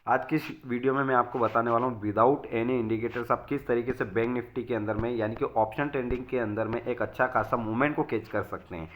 आज की इस वीडियो में मैं आपको बताने वाला हूँ विदाउट एनी इंडिकेटर्स आप किस तरीके से बैंक निफ्टी के अंदर में यानी कि ऑप्शन ट्रेडिंग के अंदर में एक अच्छा खासा मूवमेंट को कैच कर सकते हैं।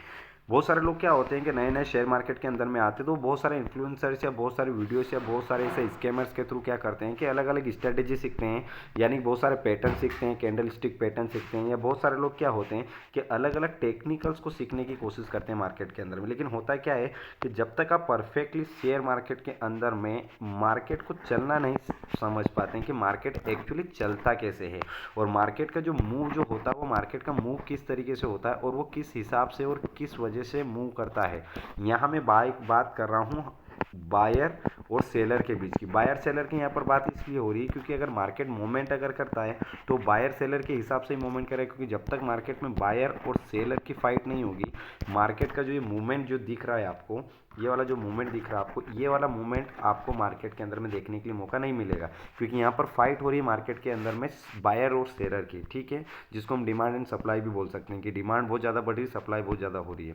बहुत सारे लोग क्या होते हैं कि नए नए शेयर मार्केट के अंदर में आते हैं तो बहुत सारे इन्फ्लुएंसर्स या बहुत सारे वीडियोस या बहुत सारे ऐसे स्कैमर्स के थ्रू क्या करते हैं कि अलग अलग स्ट्रेटेजी सीखते हैं, यानी बहुत सारे पैटर्न सीखते हैं, कैंडल स्टिक पैटर्न सीखते हैं, या बहुत सारे लोग क्या होते हैं कि अलग अलग टेक्निकल्स को सीखने की कोशिश करते हैं मार्केट के अंदर में। लेकिन होता क्या है कि जब तक आप परफेक्टली शेयर मार्केट के अंदर में मार्केट को चलना नहीं समझ पाते हैं कि मार्केट एक्चुअली चलता कैसे है और मार्केट का जो मूव जो होता है वो मार्केट का मूव किस तरीके से होता है और वो किस हिसाब से और किस वजह से मूव करता है। यहाँ मैं बात कर रहा हूँ बायर और सेलर के बीच की। बायर सेलर की यहाँ पर बात इसलिए हो रही है क्योंकि अगर मार्केट मूवमेंट अगर करता है तो बायर सेलर के हिसाब से ही मूवमेंट करेगा, क्योंकि जब तक मार्केट में बायर और सेलर की फाइट नहीं होगी मार्केट का जो ये मूवमेंट जो दिख रहा है आपको, ये वाला जो मूवमेंट दिख रहा है आपको, ये वाला मूवमेंट आपको मार्केट के अंदर में देखने के लिए मौका नहीं मिलेगा, क्योंकि यहाँ पर फाइट हो रही है मार्केट के अंदर में बायर और सेलर की। ठीक है, जिसको हम डिमांड एंड सप्लाई भी बोल सकते हैं कि डिमांड बहुत ज़्यादा बढ़ रही है, सप्लाई बहुत ज़्यादा हो रही है।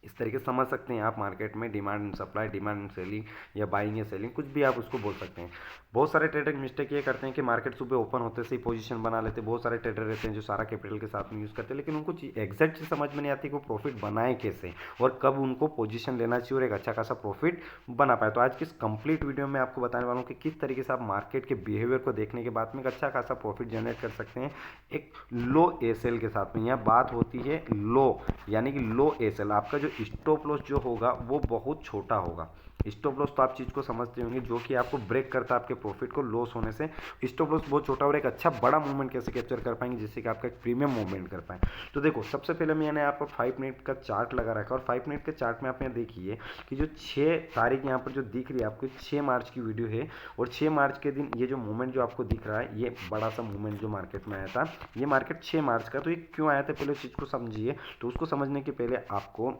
इस तरीके से समझ सकते हैं आप मार्केट में demand and supply, demand and selling या बाइंग या सेलिंग, कुछ भी आप उसको बोल सकते हैं। बहुत सारे ट्रेडर मिस्टेक ये करते हैं कि मार्केट सुबह ओपन होते से ही पोजीशन बना लेते हैं। बहुत सारे ट्रेडर रहते हैं जो सारा कैपिटल के साथ में यूज़ करते हैं, लेकिन उनको एग्जैक्ट चीज़ समझ में नहीं आती कि वो प्रॉफिट बनाए कैसे और कब उनको पोजीशन लेना चाहिए और एक अच्छा खासा प्रॉफिट बना पाए। तो आज की इस कंप्लीट वीडियो में आपको बताने वाला हूँ कि किस तरीके से आप मार्केट के बिहेवियर को देखने के बाद में एक अच्छा खासा प्रॉफिट जनरेट कर सकते हैं एक लो एसएल के साथ में। यहाँ बात होती है लो, यानी कि लो एसएल, आपका जो स्टॉप लॉस जो होगा वो बहुत छोटा होगा। स्टॉप लॉस तो आप चीज़ को समझते होंगे जो कि आपको ब्रेक करता है आपके प्रॉफिट को लॉस होने से। स्टॉप लॉस बहुत छोटा और एक अच्छा बड़ा मूवमेंट कैसे कैप्चर कर पाएंगे जिससे कि आपका एक प्रीमियम मूवमेंट कर पाए। तो देखो, सबसे पहले मैंने यहाँ पर 5 मिनट का चार्ट लगा रखा है और 5 मिनट के चार्ट में आप यहाँ देखिए कि जो 6 तारीख यहाँ पर जो दिख रही है आपको 6 मार्च की वीडियो है और 6 मार्च के दिन ये जो मूवमेंट जो आपको दिख रहा है, ये बड़ा सा मूवमेंट जो मार्केट में आया था, ये मार्केट 6 मार्च का। तो ये क्यों आया था पहले चीज़ को समझिए। तो उसको समझने के पहले आपको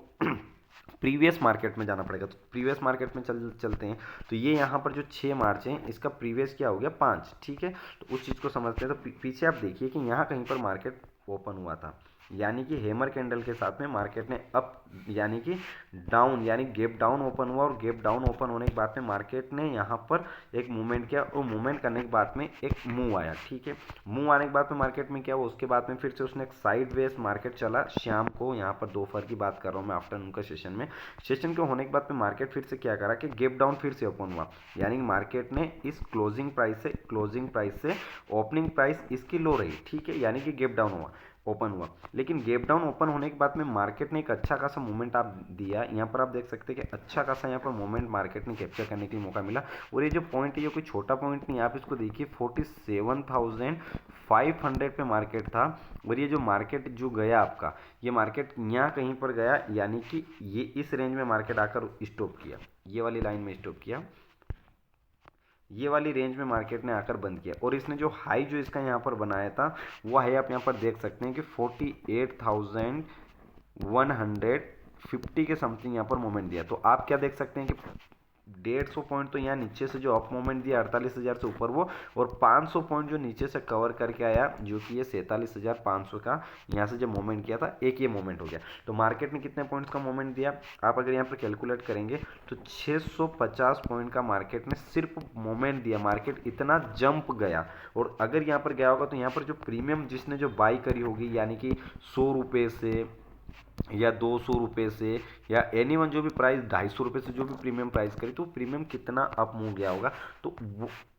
प्रीवियस मार्केट में जाना पड़ेगा। तो प्रीवियस मार्केट में चलते हैं। तो ये यहाँ पर जो 6 मार्च है इसका प्रीवियस क्या हो गया 5। ठीक है, तो उस चीज़ को समझते हैं। तो पीछे आप देखिए कि यहाँ कहीं पर मार्केट ओपन हुआ था, यानी कि हैमर कैंडल के साथ में मार्केट ने अप यानी कि डाउन यानी गैप डाउन ओपन हुआ और गैप डाउन ओपन होने के बाद में मार्केट ने यहाँ पर एक मूवमेंट किया और मूवमेंट करने के बाद में एक मूव आया। ठीक है, मूव आने के बाद में मार्केट में क्या हुआ, उसके बाद में फिर से उसने एक साइड वेज मार्केट चला शाम को, यहाँ पर दोपहर की बात कर रहा हूँ मैं, आफ्टरनून का सेशन में। सेशन के होने के बाद में मार्केट फिर से क्या करा कि गैप डाउन फिर से ओपन हुआ, यानी कि मार्केट ने इस क्लोजिंग प्राइस से ओपनिंग प्राइस इसकी लो रही। ठीक है, यानी कि गैप डाउन हुआ, ओपन हुआ। लेकिन गैप डाउन ओपन होने के बाद में मार्केट ने एक अच्छा खासा मूवमेंट आप दिया। यहाँ पर आप देख सकते हैं कि अच्छा खासा यहाँ पर मूवमेंट मार्केट ने कैप्चर करने के लिए मौका मिला। और ये जो पॉइंट है ये कोई छोटा पॉइंट नहीं, आप इसको देखिए 47,500 पे मार्केट था और ये जो मार्केट जो गया आपका, ये मार्केट यहाँ कहीं पर गया, यानी कि ये इस रेंज में मार्केट आकर स्टॉप किया, ये वाली लाइन में स्टॉप किया, ये वाली रेंज में मार्केट ने आकर बंद किया। और इसने जो हाई जो इसका यहाँ पर बनाया था वो हाई आप यहाँ पर देख सकते हैं कि 48,150 के समथिंग यहाँ पर मोमेंट दिया। तो आप क्या देख सकते हैं कि 150 पॉइंट तो यहाँ नीचे से जो अप मोमेंट दिया 48,000 से ऊपर वो, और 500 पॉइंट जो नीचे से कवर करके आया जो कि ये 47,500 का यहाँ से जब मोमेंट किया था, एक ये मोमेंट हो गया। तो मार्केट ने कितने पॉइंट्स का मोमेंट दिया, आप अगर यहाँ पर कैलकुलेट करेंगे तो 650 पॉइंट का मार्केट ने सिर्फ मोमेंट दिया। मार्केट इतना जंप गया, और अगर यहाँ पर गया होगा तो यहाँ पर जो प्रीमियम जिसने जो बाई करी होगी, यानी कि 100 रुपये से या 200 रुपये से या एनी वन जो भी प्राइस 250 रुपये से जो भी प्रीमियम प्राइस करी, तो प्रीमियम कितना अप मूव गया होगा, तो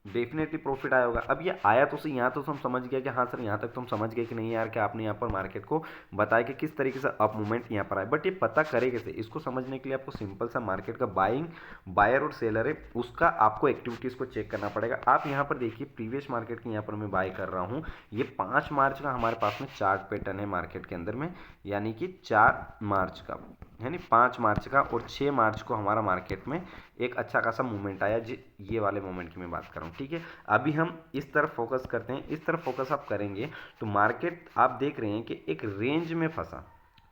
डेफिनेटली प्रॉफिट आया होगा। अब ये आया तो सही, यहाँ तो हम समझ गए कि हाँ सर यहाँ तक तो हम समझ गए कि नहीं यार कि आपने यहाँ पर मार्केट को बताया कि किस तरीके से अप मूवमेंट यहाँ पर आया, बट ये पता करे कैसे, इसको समझने के लिए आपको सिंपल सा मार्केट का बायर और सेलर है उसका आपको एक्टिविटीज़ को चेक करना पड़ेगा। आप यहाँ पर देखिए प्रीवियस मार्केट की यहाँ पर मैं बाय कर रहा हूँ, ये 5 मार्च का हमारे पास में चार्ट पैटर्न है मार्केट के अंदर में, यानी कि 4 मार्च का, यानी 5 मार्च का, और 6 मार्च को हमारा मार्केट में एक अच्छा खासा मूवमेंट आया, ये वाले मूवमेंट की मैं बात कर रहा हूँ। ठीक है, अभी हम इस तरफ फोकस करते हैं। इस तरफ फोकस आप करेंगे तो मार्केट आप देख रहे हैं कि एक रेंज में फंसा,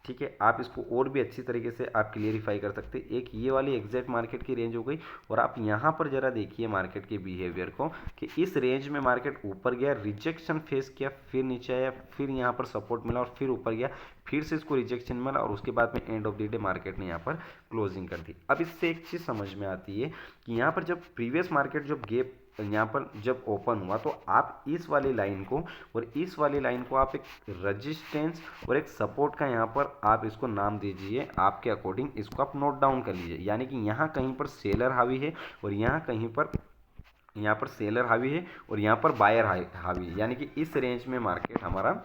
ठीक है, आप इसको और भी अच्छी तरीके से आप क्लियरिफाई कर सकते हैं। एक ये वाली एग्जैक्ट मार्केट की रेंज हो गई, और आप यहाँ पर जरा देखिए मार्केट के बिहेवियर को कि इस रेंज में मार्केट ऊपर गया, रिजेक्शन फेस किया, फिर नीचे आया, फिर यहाँ पर सपोर्ट मिला और फिर ऊपर गया, फिर से इसको रिजेक्शन मिला और उसके बाद में end of the day market ने यहाँ पर क्लोजिंग कर दी। अब इससे एक चीज़ समझ में आती है कि यहाँ पर जब प्रीवियस मार्केट जब गैप यहाँ पर जब ओपन हुआ तो आप इस वाली लाइन को और इस वाली लाइन को आप एक रेजिस्टेंस और एक सपोर्ट का यहाँ पर आप इसको नाम दीजिए, आपके अकॉर्डिंग इसको आप नोट डाउन कर लीजिए। यानी कि यहाँ कहीं पर सेलर हावी है और यहाँ पर सेलर हावी है और यहाँ पर बायर हावी है, यानी कि इस रेंज में मार्केट हमारा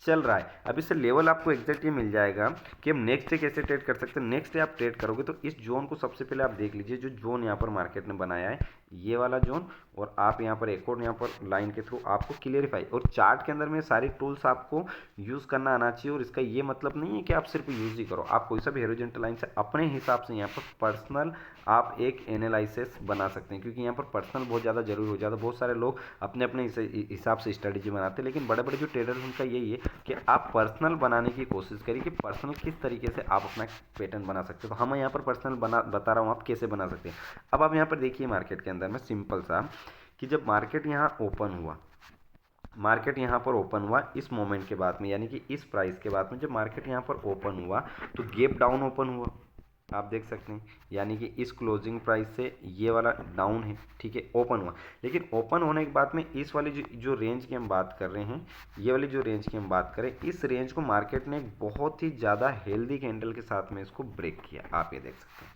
चल रहा है। अब इससे लेवल आपको एग्जैक्ट ये मिल जाएगा कि हम नेक्स्ट डे कैसे ट्रेड कर सकते हैं। नेक्स्ट डे आप ट्रेड करोगे तो इस जोन को सबसे पहले आप देख लीजिए, जो जोन यहाँ पर मार्केट ने बनाया है ये वाला जोन, और आप यहाँ पर एक और यहाँ पर लाइन के थ्रू आपको क्लियरिफाई, और चार्ट के अंदर में सारी टूल्स आपको यूज़ करना आना चाहिए। और इसका ये मतलब नहीं है कि आप सिर्फ यूज़ ही करो, आप कोई सा भी हॉरिजॉन्टल लाइन से अपने हिसाब से यहाँ पर पर्सनल आप एक एनालिसिस बना सकते हैं, क्योंकि यहाँ पर पर्सनल बहुत ज़्यादा जरूरी हो जाता है। बहुत सारे लोग अपने अपने हिसाब से स्ट्रेटेजी बनाते हैं, लेकिन बड़े बड़े जो ट्रेडर उनका यही है कि आप पर्सनल बनाने की कोशिश करिए कि पर्सनल किस तरीके से आप अपना पैटर्न बना सकते हो। तो हम यहाँ पर पर्सनल बता रहा हूँ आप कैसे बना सकते हैं। अब आप यहाँ पर देखिए मार्केट के अंदर में सिंपल सा कि जब मार्केट यहाँ ओपन हुआ, मार्केट यहाँ पर ओपन हुआ इस मोमेंट के बाद में, यानी कि इस प्राइस के बाद में जब मार्केट यहाँ पर ओपन हुआ तो गैप डाउन ओपन हुआ, आप देख सकते हैं। यानी कि इस क्लोजिंग प्राइस से ये वाला डाउन है, ठीक है, ओपन हुआ। लेकिन ओपन होने के बाद में इस वाली जो रेंज की हम बात कर रहे हैं, ये वाली जो रेंज की हम बात करें, इस रेंज को मार्केट ने बहुत ही ज़्यादा हेल्दी कैंडल के साथ में इसको ब्रेक किया, आप ये देख सकते हैं।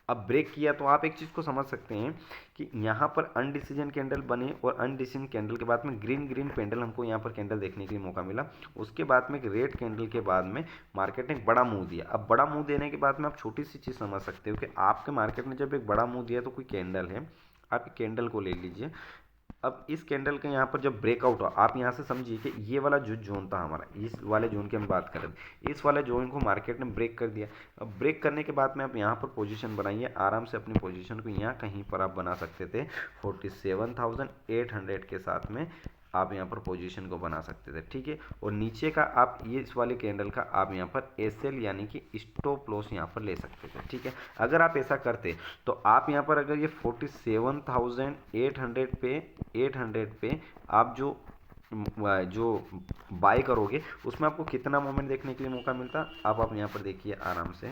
अब ब्रेक किया तो आप एक चीज़ को समझ सकते हैं कि यहाँ पर अनडिसीजन कैंडल बने और अनडिसीजन कैंडल के बाद में ग्रीन पेंडल हमको यहाँ पर कैंडल देखने के लिए मौका मिला। उसके बाद में एक रेड कैंडल के बाद में मार्केट ने एक बड़ा मूव दिया। अब बड़ा मूव देने के बाद में आप छोटी सी चीज़ समझ सकते हो कि आपके मार्केट ने जब एक बड़ा मूव दिया तो कोई कैंडल है, आप कैंडल को ले लीजिए। अब इस कैंडल के यहाँ पर जब ब्रेकआउट हुआ, आप यहाँ से समझिए कि ये वाला जो जोन था हमारा, इस वाले जोन की हम बात कर रहे थे, इस वाले जोन को मार्केट ने ब्रेक कर दिया। अब ब्रेक करने के बाद में आप यहाँ पर पोजीशन बनाइए, आराम से अपनी पोजीशन को यहाँ कहीं पर आप बना सकते थे 47,800 के साथ में आप यहाँ पर पोजीशन को बना सकते थे, ठीक है। और नीचे का आप ये इस वाले कैंडल का आप यहाँ पर एसएल यानी कि स्टॉप लॉस यहाँ पर ले सकते थे, ठीक है। अगर आप ऐसा करते तो आप यहाँ पर अगर ये 47,800 पे 800 पे आप जो बाय करोगे उसमें आपको कितना मोमेंट देखने के लिए मौका मिलता। अब आप यहाँ पर देखिए आराम से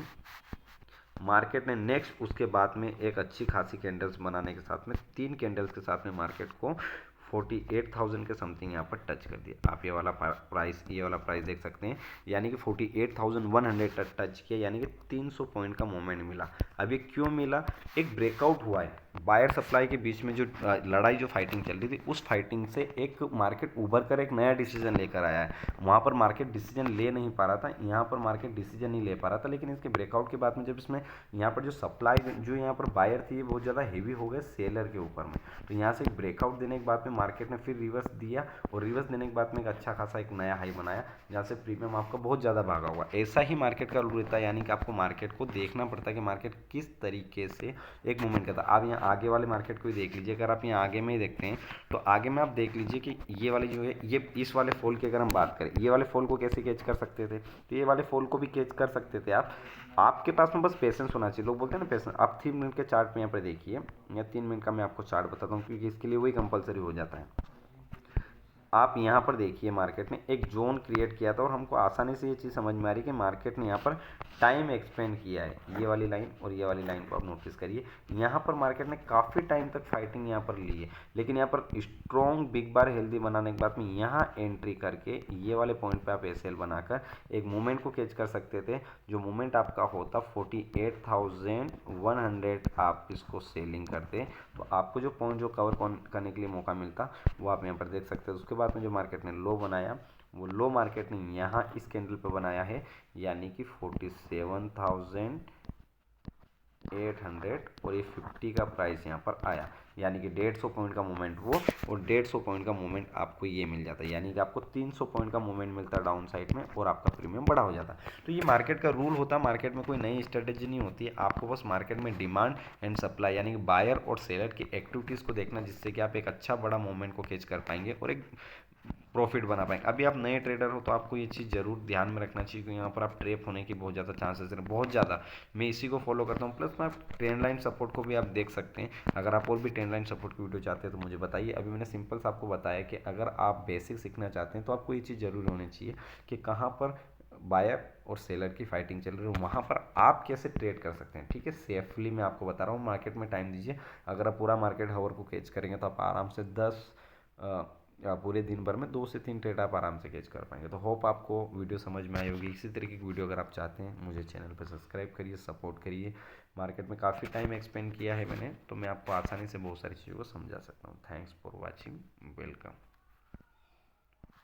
मार्केट ने नेक्स्ट उसके बाद में एक अच्छी खासी कैंडल्स बनाने के साथ में 3 कैंडल्स के साथ में मार्केट को 48,000 के समथिंग यहाँ पर टच कर दिया। आप ये वाला प्राइस देख सकते हैं, यानी कि 48,100 टच किया, यानी कि 300 पॉइंट का मोमेंट मिला। अब ये क्यों मिला, एक ब्रेकआउट हुआ है बायर सप्लाई के बीच में, जो लड़ाई जो फाइटिंग चल रही थी उस फाइटिंग से एक मार्केट उभर कर एक नया डिसीजन लेकर आया है। वहाँ पर मार्केट डिसीजन ले नहीं पा रहा था, यहाँ पर मार्केट डिसीजन नहीं ले पा रहा था, लेकिन इसके ब्रेकआउट के बाद में जब इसमें यहाँ पर जो सप्लाई जो यहाँ पर बायर थी बहुत ज़्यादा हेवी हो गए सेलर के ऊपर में, तो यहाँ से एक ब्रेकआउट देने के बाद में मार्केट ने फिर रिवर्स दिया और रिवर्स देने के बाद में एक अच्छा खासा एक नया हाई बनाया, जहाँ से प्रीमियम आपका बहुत ज़्यादा भागा हुआ। ऐसा ही मार्केट का रूल रहता है, यानी कि आपको मार्केट को देखना पड़ता है कि मार्केट किस तरीके से एक मूवमेंट करता है। आप यहाँ आगे वाले मार्केट को ही देख लीजिए, अगर आप यहाँ आगे में ही देखते हैं तो आगे में आप देख लीजिए कि ये वाली जो है ये इस वाले फॉल की अगर हम बात करें, ये वाले फॉल को कैसे कैच कर सकते थे, तो ये वाले फॉल को भी कैच कर सकते थे आप। आपके पास में बस पेशेंस होना चाहिए। लोग बोलते हैं ना पेशेंस। आप 3 मिनट के चार्ट में यहाँ पर देखिए, या 3 मिनट का मैं आपको चार्ट बताता हूँ क्योंकि इसके लिए वही कंपलसरी हो जाता है। आप यहाँ पर देखिए मार्केट ने एक जोन क्रिएट किया था और हमको आसानी से ये चीज़ समझ में आ रही है कि मार्केट ने यहाँ पर टाइम एक्सपेंड किया है। ये वाली लाइन और ये वाली लाइन को आप नोटिस करिए, यहाँ पर मार्केट ने काफ़ी टाइम तक फाइटिंग यहाँ पर ली है, लेकिन यहाँ पर स्ट्रॉन्ग बिग बार हेल्दी बनाने के बाद में यहाँ एंट्री करके ये वाले पॉइंट पे आप एसएल बनाकर एक मूवमेंट को कैच कर सकते थे। जो मूवमेंट आपका होता 48,100 आप इसको सेलिंग करते तो आपको जो पॉइंट जो कवर करने के लिए मौका मिलता वो आप यहाँ पर देख सकते हो। उसके बाद में जो मार्केट ने लो बनाया वो लो मार्केट ने यहाँ इस कैंडल पे बनाया है, यानी कि 47,800 और ये 50 का प्राइस यहाँ पर आया, यानी कि 150 पॉइंट का मूवमेंट वो और 150 पॉइंट का मूवमेंट आपको ये मिल जाता है, यानी कि आपको 300 पॉइंट का मूवमेंट मिलता है डाउन साइड में और आपका प्रीमियम बड़ा हो जाता है। तो ये मार्केट का रूल होता है, मार्केट में कोई नई स्ट्रेटेजी नहीं होती है। आपको बस मार्केट में डिमांड एंड सप्लाई यानी कि बायर और सेलर की एक्टिविटीज़ को देखना, जिससे कि आप एक अच्छा बड़ा मूवमेंट को कैच कर पाएंगे और एक प्रॉफिट बना पाएंगे। अभी आप नए ट्रेडर हो तो आपको ये चीज़ ज़रूर ध्यान में रखना चाहिए कि यहाँ पर आप ट्रैप होने की बहुत ज़्यादा चांसेस हैं, बहुत ज़्यादा। मैं इसी को फॉलो करता हूँ। प्लस मैं ट्रेंड लाइन सपोर्ट को भी आप देख सकते हैं। अगर आप और भी ट्रेंड लाइन सपोर्ट की वीडियो चाहते हैं तो मुझे बताइए। अभी मैंने सिंपल सा आपको बताया कि अगर आप बेसिक सीखना चाहते हैं तो आपको ये चीज़ ज़रूर होनी चाहिए कि कहाँ पर बायर और सेलर की फाइटिंग चल रही है, वहाँ पर आप कैसे ट्रेड कर सकते हैं। ठीक है, सेफली मैं आपको बता रहा हूँ। मार्केट में टाइम दीजिए। अगर आप पूरा मार्केट हावर को कैच करेंगे तो आप आराम से 10 या पूरे दिन भर में 2 से 3 ट्रेड आप आराम से कैच कर पाएंगे। तो होप आपको वीडियो समझ में आई होगी। इसी तरीके की वीडियो अगर आप चाहते हैं मुझे चैनल पर सब्सक्राइब करिए, सपोर्ट करिए। मार्केट में काफ़ी टाइम एक्सपेंड किया है मैंने, तो मैं आपको आसानी से बहुत सारी चीज़ों को समझा सकता हूँ। Thanks for watching, welcome.